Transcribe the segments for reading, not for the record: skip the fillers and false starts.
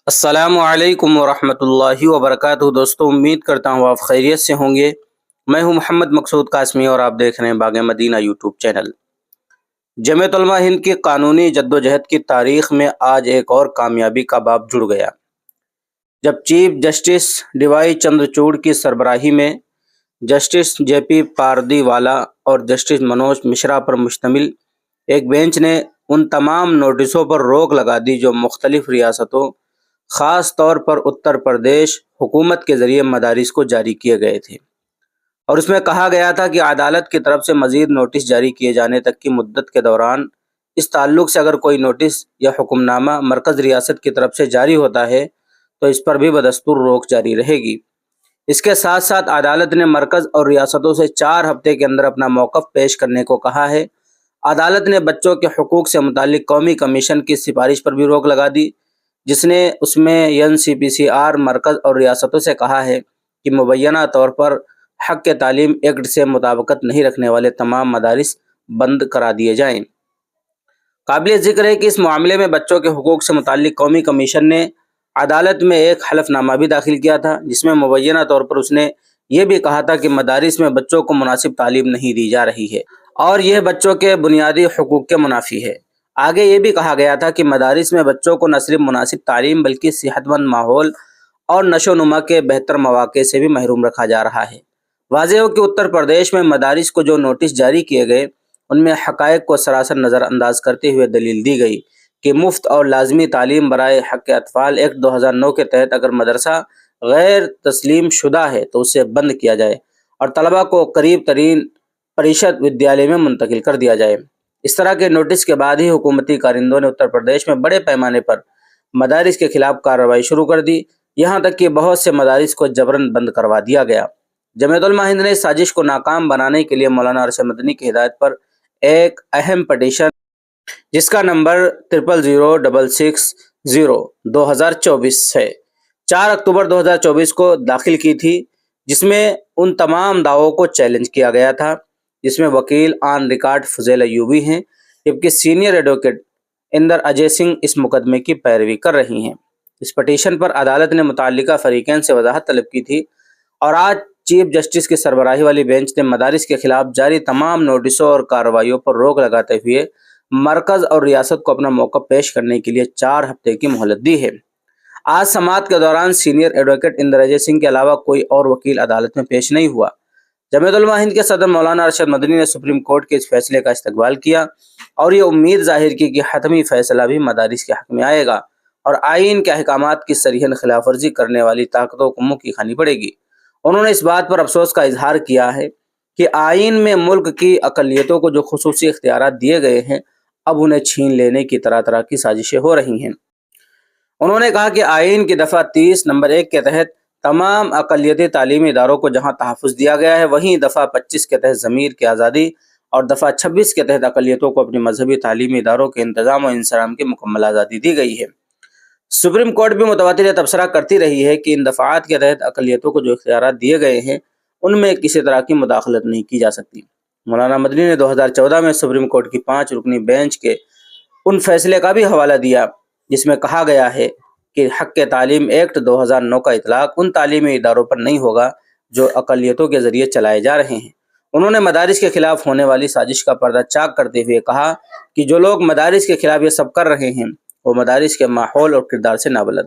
السلام علیکم ورحمۃ اللہ وبرکاتہ دوستوں، امید کرتا ہوں آپ خیریت سے ہوں گے۔ میں ہوں محمد مقصود قاسمی اور آپ دیکھ رہے ہیں باغ مدینہ یوٹیوب چینل۔ جمعیت علماء ہند کی قانونی جدوجہد کی تاریخ میں آج ایک اور کامیابی کا باب جڑ گیا، جب chief justice D Y Chandrachud کی سربراہی میں جسٹس جے پی پاردیوالا اور جسٹس منوج مشرا پر مشتمل ایک بینچ نے ان تمام نوٹسوں پر روک لگا دی جو مختلف ریاستوں، خاص طور پر اتر پردیش حکومت کے ذریعے مدارس کو جاری کیے گئے تھے، اور اس میں کہا گیا تھا کہ عدالت کی طرف سے مزید نوٹس جاری کیے جانے تک کی مدت کے دوران اس تعلق سے اگر کوئی نوٹس یا حکم نامہ مرکز ریاست کی طرف سے جاری ہوتا ہے تو اس پر بھی بدستور روک جاری رہے گی۔ اس کے ساتھ ساتھ عدالت نے مرکز اور ریاستوں سے 4 ہفتے کے اندر اپنا موقف پیش کرنے کو کہا ہے۔ عدالت نے بچوں کے حقوق سے متعلق قومی کمیشن کی سفارش پر بھی روک لگا دی، جس نے اس میں NCPCR مرکز اور ریاستوں سے کہا ہے کہ مبینہ طور پر حق تعلیم ایکٹ سے مطابقت نہیں رکھنے والے تمام مدارس بند کرا دیے جائیں۔ قابل ذکر ہے کہ اس معاملے میں بچوں کے حقوق سے متعلق قومی کمیشن نے عدالت میں ایک حلف نامہ بھی داخل کیا تھا، جس میں مبینہ طور پر اس نے یہ بھی کہا تھا کہ مدارس میں بچوں کو مناسب تعلیم نہیں دی جا رہی ہے اور یہ بچوں کے بنیادی حقوق کے منافی ہے۔ آگے یہ بھی کہا گیا تھا کہ مدارس میں بچوں کو نہ صرف مناسب تعلیم بلکہ صحت مند ماحول اور نشو و نما کے بہتر مواقع سے بھی محروم رکھا جا رہا ہے۔ واضح ہو کہ اتر پردیش میں مدارس کو جو نوٹس جاری کیے گئے ان میں حقائق کو سراسر نظر انداز کرتے ہوئے دلیل دی گئی کہ مفت اور لازمی تعلیم برائے حق اطفال ایکٹ 2009 کے تحت اگر مدرسہ غیر تسلیم شدہ ہے تو اسے بند کیا جائے اور طلبہ کو قریب ترین پریشد ودیالیہ میں منتقل کر دیا جائے۔ اس طرح کے نوٹس کے بعد ہی حکومتی کارندوں نے اتر پردیش میں بڑے پیمانے پر مدارس کے خلاف کارروائی شروع کر دی، یہاں تک کہ بہت سے مدارس کو جبراً بند کروا دیا گیا۔ جمعیت علماء ہند نے اس سازش کو ناکام بنانے کے لیے مولانا ارشد مدنی کی ہدایت پر ایک اہم پٹیشن جس کا نمبر 000660/2024 ہے، 4 اکتوبر 2024 کو داخل کی تھی، جس میں ان تمام دعووں کو چیلنج کیا گیا تھا، جس میں وکیل آن ریکارڈ فضیل ایوبی ہیں، جبکہ سینئر ایڈوکیٹ اندر اجے سنگھ اس مقدمے کی پیروی کر رہی ہیں۔ اس پٹیشن پر عدالت نے متعلقہ فریقین سے وضاحت طلب کی تھی اور آج چیف جسٹس کی سربراہی والی بینچ نے مدارس کے خلاف جاری تمام نوٹسوں اور کارروائیوں پر روک لگاتے ہوئے مرکز اور ریاست کو اپنا موقف پیش کرنے کے لیے 4 ہفتے کی مہلت دی ہے۔ آج سماعت کے دوران سینئر ایڈوکیٹ اندر اجے سنگھ کے علاوہ کوئی اور وکیل عدالت میں پیش نہیں ہوا۔ جمعیت علماء ہند کے صدر مولانا ارشد مدنی نے سپریم کورٹ کے اس فیصلے کا استقبال کیا اور یہ امید ظاہر کی کہ حتمی فیصلہ بھی مدارس کے حق میں آئے گا اور آئین کے احکامات کی صریحاً خلاف ورزی کرنے والی طاقتوں کو منہ کی کھانی پڑے گی۔ انہوں نے اس بات پر افسوس کا اظہار کیا ہے کہ آئین میں ملک کی اقلیتوں کو جو خصوصی اختیارات دیے گئے ہیں اب انہیں چھین لینے کی طرح طرح کی سازشیں ہو رہی ہیں۔ انہوں نے کہا کہ آئین کی دفعہ 30 نمبر 1 کے تحت تمام اقلیتی تعلیمی اداروں کو جہاں تحفظ دیا گیا ہے، وہیں دفعہ 25 کے تحت ضمیر کی آزادی اور دفعہ 26 کے تحت اقلیتوں کو اپنی مذہبی تعلیمی اداروں کے انتظام و انصرام کی مکمل آزادی دی گئی ہے۔ سپریم کورٹ بھی متواتر یہ تبصرہ کرتی رہی ہے کہ ان دفعات کے تحت اقلیتوں کو جو اختیارات دیے گئے ہیں ان میں کسی طرح کی مداخلت نہیں کی جا سکتی۔ مولانا مدنی نے 2014 میں سپریم کورٹ کی 5 رکنی بینچ کے ان فیصلے کا بھی حوالہ دیا جس میں کہا گیا ہے کہ حق تعلیم ایکٹ 2009 کا اطلاق ان تعلیمی اداروں پر نہیں ہوگا جو اقلیتوں کے ذریعے چلائے جا رہے ہیں۔ انہوں نے مدارس کے خلاف ہونے والی سازش کا پردہ چاک کرتے ہوئے کہا کہ جو لوگ مدارس کے خلاف یہ سب کر رہے ہیں وہ مدارس کے ماحول اور کردار سے نابلد۔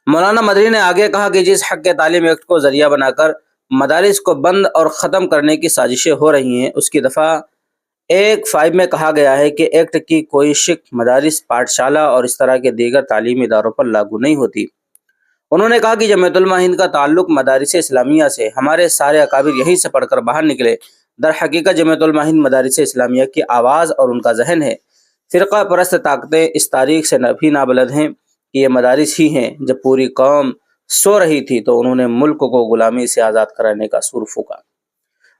مولانا مدنی نے آگے کہا کہ جس حق تعلیم ایکٹ کو ذریعہ بنا کر مدارس کو بند اور ختم کرنے کی سازشیں ہو رہی ہیں، اس کی دفعہ 1(5) میں کہا گیا ہے کہ ایکٹ کی کوئی شق مدارس، پاٹھشالہ اور اس طرح کے دیگر تعلیمی اداروں پر لاگو نہیں ہوتی۔ انہوں نے کہا کہ جمعیت علماء ہند کا تعلق مدارس اسلامیہ سے، ہمارے سارے اکابر یہیں سے پڑھ کر باہر نکلے۔ در حقیقت جمعیت علماء ہند مدارس اسلامیہ کی آواز اور ان کا ذہن ہے۔ فرقہ پرست طاقتیں اس تاریخ سے بھی نابلد ہیں کہ یہ مدارس ہی ہیں جب پوری قوم سو رہی تھی تو انہوں نے ملک کو غلامی سے آزاد کرانے کا سور پھونکا۔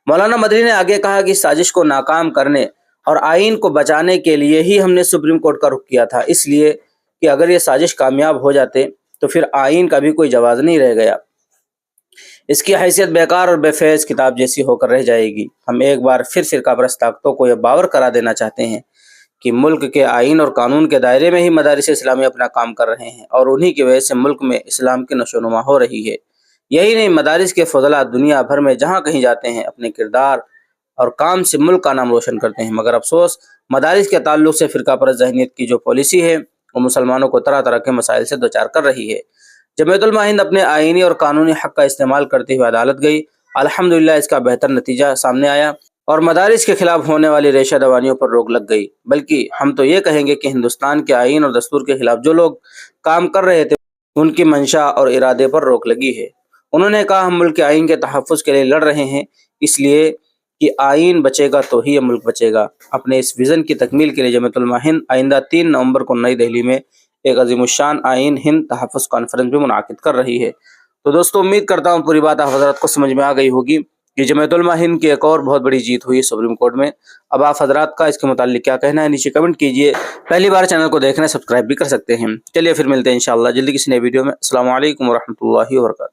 مولانا مدنی نے آگے کہا کہ اس سازش کو ناکام کرنے اور آئین کو بچانے کے لیے ہی ہم نے سپریم کورٹ کا رخ کیا تھا، اس لیے کہ اگر یہ سازش کامیاب ہو جاتے تو پھر آئین کا بھی کوئی جواز نہیں رہ گیا، اس کی حیثیت بیکار اور بے فیض کتاب جیسی ہو کر رہ جائے گی۔ ہم ایک بار پھر فرقہ پرست طاقتوں کو یہ باور کرا دینا چاہتے ہیں کہ ملک کے آئین اور قانون کے دائرے میں ہی مدارس اسلامی اپنا کام کر رہے ہیں اور انہی کی وجہ سے ملک میں اسلام کی نشو و نما ہو رہی ہے۔ یہی نہیں، مدارس کے فضلاء دنیا بھر میں جہاں کہیں جاتے ہیں اپنے کردار اور کام سے ملک کا نام روشن کرتے ہیں، مگر افسوس مدارس کے تعلق سے فرقہ پرست ذہنیت کی جو پالیسی ہے وہ مسلمانوں کو طرح طرح کے مسائل سے دوچار کر رہی ہے۔ جمعیت علماء ہند اپنے آئینی اور قانونی حق کا استعمال کرتے ہوئے عدالت گئی، الحمدللہ اس کا بہتر نتیجہ سامنے آیا اور مدارس کے خلاف ہونے والی ریشہ دوانیوں پر روک لگ گئی۔ بلکہ ہم تو یہ کہیں گے کہ ہندوستان کے آئین اور دستور کے خلاف جو لوگ کام کر رہے تھے ان کی منشا اور ارادے پر روک لگی ہے۔ انہوں نے کہا ہم ملک کے آئین کے تحفظ کے لیے لڑ رہے ہیں، اس لیے کہ آئین بچے گا تو ہی یہ ملک بچے گا۔ اپنے اس ویژن کی تکمیل کے لیے جمعیت علماء ہند آئندہ 3 نومبر کو نئی دہلی میں ایک عظیم الشان آئین ہند تحفظ کانفرنس بھی منعقد کر رہی ہے۔ تو دوستو امید کرتا ہوں پوری بات آپ حضرات کو سمجھ میں آ گئی ہوگی کہ جمعیت علماء ہند کی ایک اور بہت بڑی جیت ہوئی سپریم کورٹ میں۔ اب آپ حضرات کا اس کے متعلق کیا کہنا ہے نیچے کمنٹ کیجئے۔ پہلی بار چینل کو دیکھنا سبسکرائب بھی کر سکتے ہیں۔ چلیے پھر ملتے ہیں انشاءاللہ جلدی کسی نئے ویڈیو میں۔ السلام علیکم ورحمۃ اللہ وبرکاتہ۔